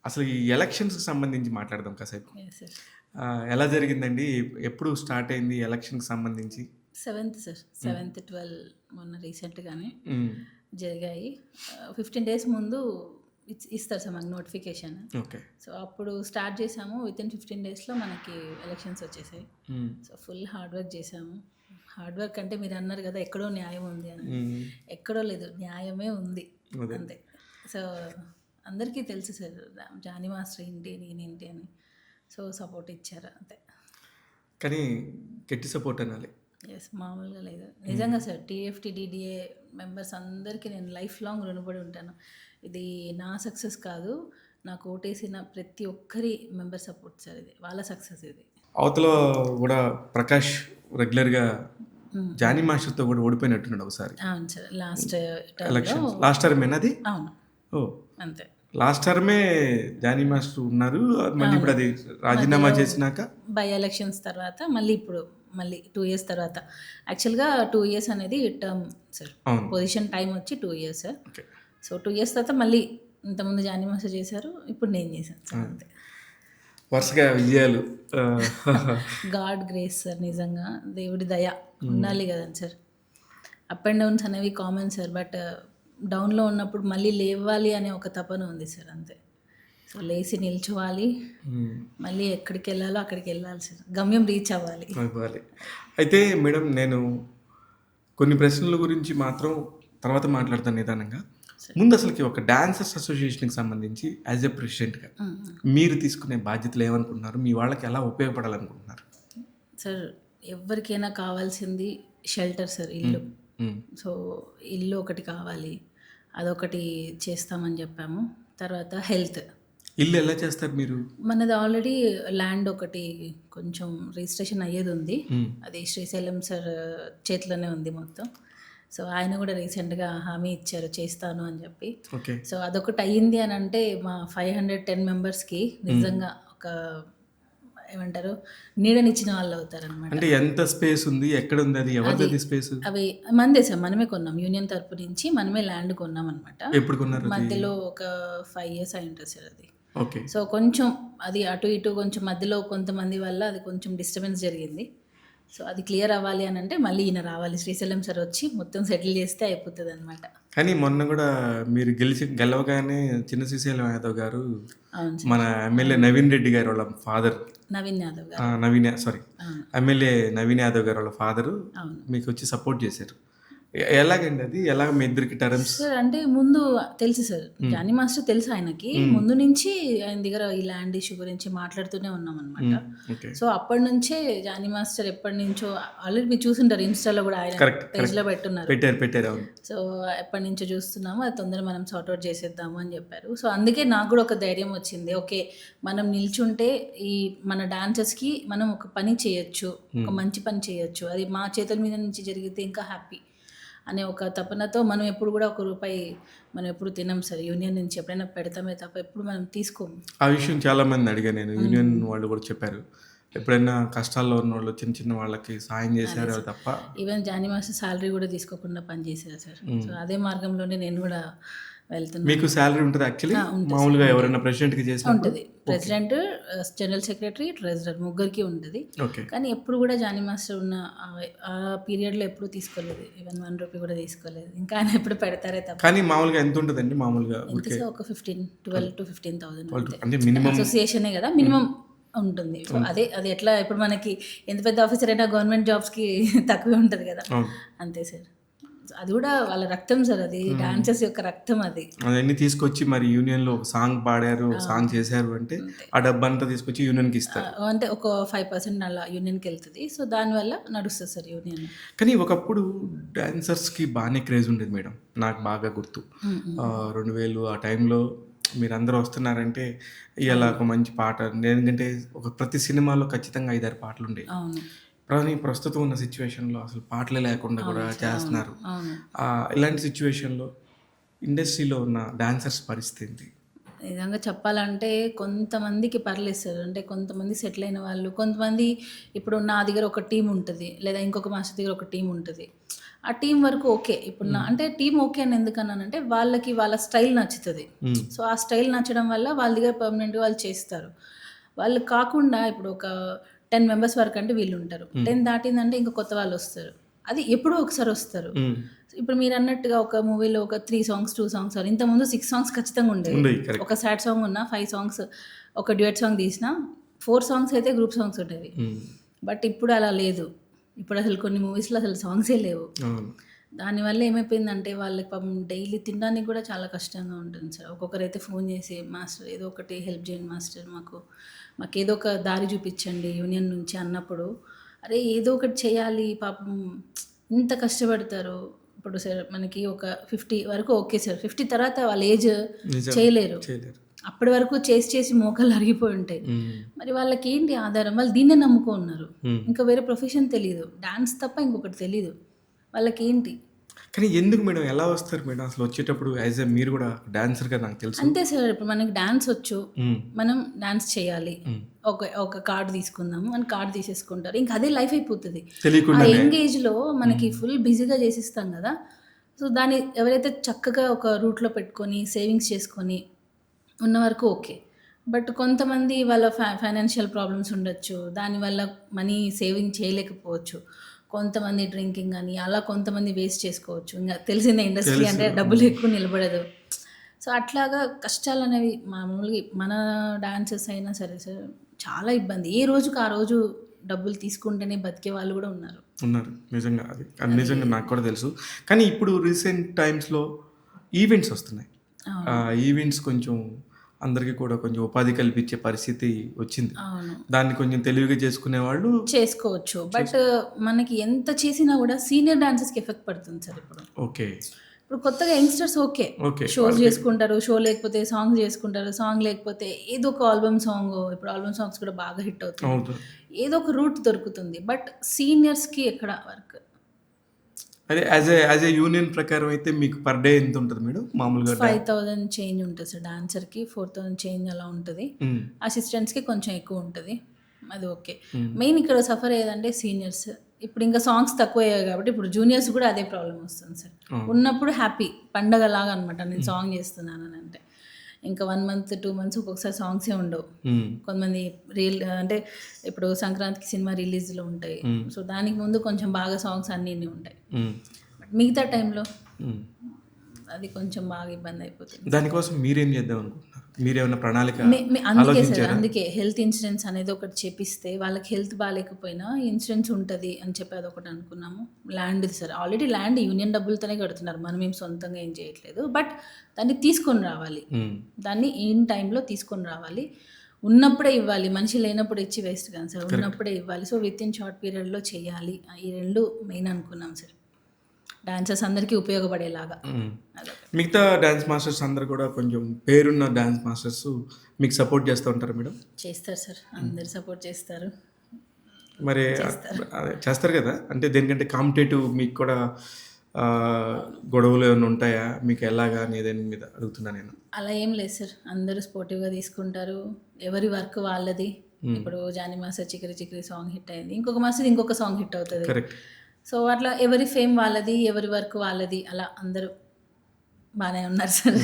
అసలు ఈ ఎలక్షన్స్‌కి సంబంధించి మాట్లాడదాం కాసేపు. Yes, sir. ఎలా జరిగిందండి? ఎప్పుడు స్టార్ట్ అయింది ఎలక్షన్‌కి సంబంధించి? 7th సార్ 7th 12 మొన్న రీసెంట్గానే హ్మ్. జరిగాయి. 15 డేస్ ముందు ఇస్తారు సార్ మాకు నోటిఫికేషన్. ఓకే. సో అప్పుడు స్టార్ట్ చేసాము. వితిన్ 15 డేస్లో మనకి ఎలక్షన్స్ వచ్చేసాయి. హ్మ్. సో ఫుల్ హార్డ్ వర్క్ చేసాము. హార్డ్ వర్క్ అంటే మీరు అన్నారు కదా ఎక్కడో న్యాయం ఉంది అని. హ్మ్. ఎక్కడో లేదు, న్యాయమే ఉంది అదే. అంతే. సో అందరికీ తెలుసు సార్ జానీ మాస్టర్ ఏంటి నేనేంటి అని. సో సపోర్ట్ ఇచ్చారు అంతే. కానీ గట్టి సపోర్ట్ అనాలి. ఎస్, మామూలుగా లేదు నిజంగా సార్. టీఎఫ్టీ డిడిఏ మెంబర్స్ అందరికీ నేను లైఫ్ లాంగ్ రుణపడి ఉంటాను. ఇది నా సక్సెస్ కాదు, నాకు ఓటేసిన ప్రతి ఒక్కరి మెంబర్ సపోర్ట్ సార్. ఇది వాళ్ళ సక్సెస్. ఇది అవతల కూడా ప్రకాష్ రెగ్యులర్‌గా జానీ మాస్టర్‌తో కూడా ఓడిపోయినట్టున్నాడు ఒకసారి. అవును సార్. లాస్ట్ ఎలక్షన్ లాస్ట్ టర్మేనా అది? అవును ఓహ్! అంతే. లాస్ట్ టర్మే జానీ మాస్టర్ ఉన్నారు. మళ్ళీ ఇప్పుడు అది రాజీనామా చేసినాక బై ఎలక్షన్స్ తర్వాత మళ్ళీ ఇప్పుడు మళ్ళీ 2 years తర్వాత. యాక్చువల్గా 2 years అనేది టర్మ్ సార్. అవును. పొజిషన్ టైం వచ్చి 2 years sir. Okay. So 2 years తర్వాత మళ్ళీ ఇంతకుముందు జానీ మాస్టర్ చేశారు, ఇప్పుడు నేను చేశాను సార్ అంతే. వరుసగా విజయాలు. గాడ్ గ్రేస్ సార్, నిజంగా దేవుడి దయ ఉండాలి కదండి సార్. అప్ అండ్ డౌన్స్ అనేవి కామన్ సార్, బట్ డౌన్లో ఉన్నప్పుడు మళ్ళీ లేవాలి అనే ఒక తపన ఉంది సార్ అంతే. సో లేచి నిల్చోవాలి, మళ్ళీ ఎక్కడికి వెళ్ళాలో అక్కడికి వెళ్ళాలి సార్, గమ్యం రీచ్ అవ్వాలి. ఇవ్వాలి. అయితే మేడం, నేను కొన్ని ప్రశ్నల గురించి మాత్రం తర్వాత మాట్లాడతాను నిదానంగా. ముందు అసలుకి ఒక డాన్సర్స్ అసోసియేషన్కి సంబంధించి యాజ్ ఎ ప్రెసిడెంట్గా మీరు తీసుకునే బాధ్యతలు ఏమనుకుంటున్నారు? మీ వాళ్ళకి ఎలా ఉపయోగపడాలనుకుంటున్నారు? సార్ ఎవరికైనా కావాల్సింది షెల్టర్ సార్, ఇల్లు. సో ఇల్లు ఒకటి కావాలి, అదొకటి చేస్తామని చెప్పాము. తర్వాత హెల్త్. ఇల్లు ఎలా చేస్తారు మీరు? మనది ఆల్రెడీ ల్యాండ్ ఒకటి కొంచెం రిజిస్ట్రేషన్ అయ్యేది ఉంది. అది శ్రీశైలం సార్ చేతిలోనే ఉంది మొత్తం. సో ఆయన కూడా రీసెంట్గా హామీ ఇచ్చారు చేస్తాను అని చెప్పి. ఓకే. సో అదొకటి అయ్యింది అని అంటే మా 510 మెంబర్స్కి నిజంగా ఒక ఏమంటారు నీడనిచ్చిన వాళ్ళు అవుతారనమాట. అంటే ఎంత స్పేస్ ఉంది, ఎక్కడ ఉంది, అది ఎవరిది స్పేస్? అవి మందే సార్, మనమే కొన్నాం. యూనియన్ తరపు నుంచి మనమే ల్యాండ్ కొన్నాం అనమాట. ఎప్పుడు కొన్నారు? మధ్యలో ఒక 5 years అయి ఉంటుంది సార్ అది. ఓకే. సో కొంచెం అది అటు ఇటు కొంచెం మధ్యలో కొంతమంది వల్ల అది కొంచెం డిస్టర్బెన్స్ జరిగింది. సో అది క్లియర్ అవ్వాలి అని అంటే మళ్ళీ ఈయన రావాలి, శ్రీశైలం సార్ వచ్చి మొత్తం సెటిల్ చేస్తే అయిపోతుంది అనమాట. కానీ మొన్న కూడా మీరు గెలవగానే చిన్న శ్రీశైలం యాదవ్ గారు, మన ఎమ్మెల్యే నవీన్ రెడ్డి గారు వాళ్ళ ఫాదర్, నవీన్ యాదవ్ గారు, ఎమ్మెల్యే నవీన్ యాదవ్ గారు వాళ్ళ ఫాదరు మీకు వచ్చి సపోర్ట్ చేశారు. ఎలాగండి అది? ఎలాగ మీ ఇద్దరికి టర్మ్స్? సార్ అంటే ముందు తెలుసు సార్, జానీ మాస్టర్ తెలుసు ఆయనకి ముందు నుంచి. ఆయన దగ్గర ఈ ల్యాండ్ ఇష్యూ గురించి మాట్లాడుతూనే ఉన్నాం అనమాట. సో అప్పటి నుంచే జానీ మాస్టర్ ఎప్పటి నుంచో ఆల్రెడీ మీరు చూసుంటారు, ఇన్స్టాలో కూడా ఆయన పేజ్లో పెట్టారు. సో ఎప్పటి నుంచో చూస్తున్నాము, అది తొందరగా మనం సార్ట్అవుట్ చేసేద్దాము అని చెప్పారు. సో అందుకే నాకు కూడా ఒక ధైర్యం వచ్చింది. ఓకే, మనం నిల్చుంటే ఈ మన డాన్సర్స్కి మనం ఒక పని చేయొచ్చు, ఒక మంచి పని చేయొచ్చు, అది మా చేతుల మీద నుంచి జరిగితే ఇంకా హ్యాపీ అనే ఒక తపనతో మనం ఎప్పుడు కూడా ₹1 మనం ఎప్పుడు తినం సార్. యూనియన్ నుంచి ఎప్పుడైనా పెడతామే తప్ప ఎప్పుడు మనం తీసుకోము. ఆ విషయం చాలా మంది అడిగా నేను, యూనియన్ వాళ్ళు కూడా చెప్పారు, ఎప్పుడైనా కష్టాల్లో ఉన్న వాళ్ళు చిన్న చిన్న వాళ్ళకి సాయం చేశారు తప్ప. ఈవెన్ జానీ మాస్టర్ శాలరీ కూడా తీసుకోకుండా పనిచేశారు సార్. సో అదే మార్గంలోనే నేను కూడా వెళ్తున్నాను. మీకు శాలరీ ఉంటుంది యాక్చువల్లీ? మామూలుగా ఎవరైనా ప్రెసిడెంట్కి చేసిన ఉంటుంది, ప్రెసిడెంట్, జనరల్ సెక్రటరీ, ట్రెజరర్ ముగ్గురికి ఉంటుంది. కానీ ఎప్పుడు కూడా జానీ మాస్టర్ ఉన్న ఆ పీరియడ్లో ఎప్పుడు తీసుకోలేదు, ఈవెన్ ₹1 కూడా తీసుకోలేదు. ఇంకా ఆయన ఎప్పుడు పెడతారే తప్ప. కానీ మామూలుగా ఎంత ఉంటుందండి? మామూలుగా ఒక 12,000 to 15,000 అంటే మినిమం అసోసియేషనే కదా, మినిమం ఉంటుంది. అదే అది ఎట్లా ఇప్పుడు మనకి ఎంత పెద్ద ఆఫీసర్ అయినా గవర్నమెంట్ జాబ్స్కి తక్కువే ఉంటుంది కదా, అంతే సార్. అది కూడా వాళ్ళ రక్తం సార్, అది డాన్సర్స్ యొక్క రక్తం. అది అవన్నీ తీసుకొచ్చి మరి యూనియన్లో ఒక సాంగ్ పాడారు, సాంగ్ చేశారు అంటే ఆ డబ్బంతా తీసుకొచ్చి యూనియన్కి ఇస్తారు. అంటే ఒక 5% అలా యూనియన్కి వెళ్తుంది. సో దానివల్ల నడుస్తుంది సార్ యూనియన్. కానీ ఒకప్పుడు డాన్సర్స్కి బాగానే క్రేజ్ ఉండేది మేడం, నాకు బాగా గుర్తు. 2000 ఆ టైంలో మీరందరూ వస్తున్నారంటే ఇలా ఒక మంచి పాట, ఎందుకంటే ప్రతి సినిమాలో ఖచ్చితంగా 5-6 పాటలు ఉండేవి. కానీ ప్రస్తుతం ఉన్న సిచ్యువేషన్లో అసలు పాటలే లేకుండా కూడా చేస్తున్నారు. ఇలాంటి సిచ్యువేషన్లో ఇండస్ట్రీలో ఉన్న డాన్సర్స్ పరిస్థితి నిజంగా చెప్పాలంటే కొంతమందికి పర్లేదు సార్. అంటే కొంతమంది సెటిల్ అయిన వాళ్ళు, కొంతమంది ఇప్పుడు నా దగ్గర ఒక టీం ఉంటుంది, లేదా ఇంకొక మాస్టర్ దగ్గర ఒక టీం ఉంటుంది. ఆ టీం వరకు ఓకే. ఇప్పుడు అంటే టీం ఓకే అని ఎందుకన్నానంటే వాళ్ళకి వాళ్ళ స్టైల్ నచ్చుతది. సో, ఆ స్టైల్ నచ్చడం వల్ల వాళ్ళ దగ్గర పర్మనెంట్‌గా వాళ్ళు చేస్తారు. వాళ్ళు కాకుండా ఇప్పుడు ఒక 10 మెంబర్స్ వరకు అంటే వీళ్ళుంటారు. 10 దాటిందంటే ఇంక కొత్త వాళ్ళొస్తారు. అది ఎప్పుడో ఒకసారి వస్తారు. ఇప్పుడు మీరన్నట్టుగా ఒక మూవీలో ఒక 3 సాంగ్స్, 2 సాంగ్స్ ఇంతకుముందు 6 సాంగ్స్ ఖచ్చితంగా ఉండేవి. ఉండేవి. కరెక్ట్. ఒక సాడ్ సాంగ్ ఉన్నా 5 సాంగ్స్ ఒక డ్యూయెట్ సాంగ్ తీసినా 4 సాంగ్స్ అయితే గ్రూప్ సాంగ్స్ ఉండేవి. బట్ ఇప్పుడు అలా లేదు. ఇప్పుడు అసలు కొన్ని మూవీస్‌లో అసలు సాంగ్సే లేవు. అవును. దానివల్ల ఏమైపోయిందంటే వాళ్ళకి పాపం డైలీ తినడానికి కూడా చాలా కష్టంగా ఉంటుంది సార్. ఒక్కొక్కరైతే ఫోన్ చేసి మాస్టర్ ఏదో ఒకటి హెల్ప్ చేయండి మాస్టర్ మాకేదో ఒక దారి చూపించండి యూనియన్ నుంచి అన్నప్పుడు, అరే ఏదో ఒకటి చేయాలి పాపం ఇంత కష్టపడతారు. ఇప్పుడు సార్ మనకి ఒక 50 వరకు ఓకే సార్. 50 తర్వాత వాళ్ళ ఏజ్ నిజం. చేయలేరు. చేయలేరు. అప్పటి వరకు చేసి మోకాళ్ళు అరిగిపోయి ఉంటాయి. మరి వాళ్ళకేంటి ఆధారం? వాళ్ళు దీన్నే నమ్ముకొని ఉన్నారు. ఇంకా వేరే ప్రొఫెషన్ తెలీదు. డాన్స్ తప్ప ఇంకొకటి తెలీదు. వాళ్ళకేంటి? కానీ ఎందుకు మేడం? ఎలా వస్తారు మేడం అసలు వచ్చేటప్పుడు? యాజ్ ఎ మీరు కూడా డాన్సర్‌గా నాకు తెలుసు. అంతే సార్. ఇప్పుడు మనకి డాన్స్ వచ్చు. హ్మ్. మనం డాన్స్ చేయాలి. ఒక కార్డ్ తీసుకుందాము అని కార్డ్ తీసేసుకుంటారు. ఇంకా అదే లైఫ్ అయిపోతది. ఆ తెలియకుండానే. యంగ్ ఏజ్‌లో మనకి ఫుల్ బిజీగా చేసిస్తాం కదా! సో, దాన్ని ఎవరైతే చక్కగా ఒక రూట్‌లో పెట్టుకొని సేవింగ్స్ చేసుకొని ఉన్న వరకు ఓకే. బట్ కొంతమంది వాళ్ళ ఫైనాన్షియల్ ప్రాబ్లమ్స్ ఉండొచ్చు. దానివల్ల మనీ సేవింగ్ చేయలేకపోవచ్చు. కొంతమంది డ్రింకింగ్ అని అలా కొంతమంది వేస్ట్ చేసుకోవచ్చు. ఇంగ తెలిసిందే ఇండస్ట్రీ అంటే డబ్బులు ఎక్కువ నిలబడదు. సో, అట్లాగా కష్టాలనేవి మామూలుగా మన డాన్సర్స్ అయినా సరే సార్ చాలా ఇబ్బంది. ఏ రోజుకి ఆ రోజు డబ్బులు తీసుకుంటేనే బతికే వాళ్ళు కూడా ఉన్నారు. ఉన్నారు. నిజంగా అది నిజంగా నాకు కూడా తెలుసు. కానీ ఇప్పుడు రీసెంట్ టైమ్స్‌లో ఈవెంట్స్ వస్తున్నాయి. ఆ ఈవెంట్స్ కొంచెం అందరికీ కూడా కొంచెం ఉపాధి కల్పించే పరిస్థితి వచ్చింది. అవును. దాన్ని కొంచెం తెలివిగా చేసుకునేవాళ్ళు చేసుకోవచ్చు. బట్ మనకి ఎంత చేసినా కూడా సీనియర్ డాన్సర్స్‌కి ఎఫెక్ట్ పడుతుంది సార్ ఇప్పుడు. ఓకే. ఇప్పుడు కొత్తగా యంగ్‌స్టర్స్ ఓకే. ఓకే. షోస్ చేసుకుంటారు. షో లేకపోతే సాంగ్ చేసుకుంటారు. సాంగ్ లేకపోతే ఏదో ఒక ఆల్బమ్ సాంగ్ ఇప్పుడు ఆల్బమ్ సాంగ్స్ కూడా బాగా హిట్ అవుతున్నాయి. అవుతుంది. ఏదో ఒక రూట్ దొరుకుతుంది. బట్ సీనియర్స్‌కి ఎక్కడ వర్క్? అదే యాజ్ ఎ యూనియన్ ప్రకారం అయితే మీకు పర్ డే ఎంత ఉంటుంది మేడం మామూలుగా? 5,000 చేంజ్ ఉంటుంది సార్ డాన్సర్‌కి. 4,000 చేంజ్ అలా ఉంటది. అసిస్టెంట్స్‌కి కొంచెం ఎక్కువ ఉంటది. అది ఓకే. మెయిన్ ఇక్కడ సఫర్ అయ్యేదంటే సీనియర్స్. ఇప్పుడు ఇంకా సాంగ్స్ తక్కువయ్యాయి కాబట్టి ఇప్పుడు జూనియర్స్ కూడా అదే ప్రాబ్లమ్ వస్తుంది సార్. ఉన్నప్పుడు హ్యాపీ పండగలాగా అనమాట. నేను సాంగ్ చేస్తున్నానని అంటే. ఇంకా 1 మంత్, 2 మంత్స్ ఒక్కొక్కసారి సాంగ్సే ఉండవు. కొంతమంది అంటే ఇప్పుడు సంక్రాంతికి సినిమా రిలీజ్‌లు ఉంటాయి. సో, దానికి ముందు కొంచెం బాగా సాంగ్స్ అన్నీ ఇన్ని ఉంటాయి. బట్ మిగతా టైంలో అది కొంచెం బాగా ఇబ్బంది అయిపోతుంది. దానికోసం మీరేం చేద్దాం అనుకుంటున్నారు? మీరేమన్నా ప్రణాళిక అందుకే సార్ ఆలోచించారా? అందుకే హెల్త్ ఇన్సూరెన్స్ అనేది ఒకటి చేపిస్తే వాళ్ళకి హెల్త్ బాగాలేకపోయినా ఇన్సూరెన్స్ ఉంటుంది అని చెప్పి అదొకటి అనుకున్నాము. Land sir already land union డబ్బులతోనే కడుతున్నారు. మనం ఏం సొంతంగా ఏం చేయట్లేదు. బట్ దాన్ని తీసుకొని రావాలి. దాన్ని ఇన్ టైంలో తీసుకొని రావాలి. ఉన్నప్పుడే ఇవ్వాలి. మనిషి లేనప్పుడు ఇచ్చి వేస్ట్ కదా సార్. ఉన్నప్పుడే ఇవ్వాలి. సో, విత్ ఇన్ షార్ట్ పీరియడ్‌లో చేయాలి. ఈ 2 మెయిన్ అనుకున్నాం సార్. డాన్సర్స్ అందరికీ ఉపయోగపడేలాగా. మిగతా డాన్స్ మాస్టర్స్ అందరు కూడా కొంచెం పేరున్న డాన్స్ మాస్టర్స్ మీకు సపోర్ట్ చేస్తూ ఉంటారు మేడం? చేస్తారు సార్. అందరు సపోర్ట్ చేస్తారు. మరి అదే చేస్తారు కదా! అంటే దేనికంటే కాంపిటేటివ్ మీకు కూడా గొడవలు ఏమైనా ఉంటాయా? మీకు ఎలాగా అని దేని మీద అడుగుతున్నా నేను. అలా ఏం లేదు సార్. అందరూ స్పోర్టివ్‌గా తీసుకుంటారు. ఎవరి వర్క్ వాళ్ళది. ఇప్పుడు Johnny master 'Chikiri Chikiri' song hit అయింది. ఇంకొక మాస్టర్ ఇంకొక సాంగ్ హిట్ అవుతది. కరెక్ట్. సో, అట్లా ఎవరి ఫేమ్ వాళ్ళది. ఎవరి వర్క్ వాళ్ళది. అలా అందరూ బానే ఉన్నారు సార్.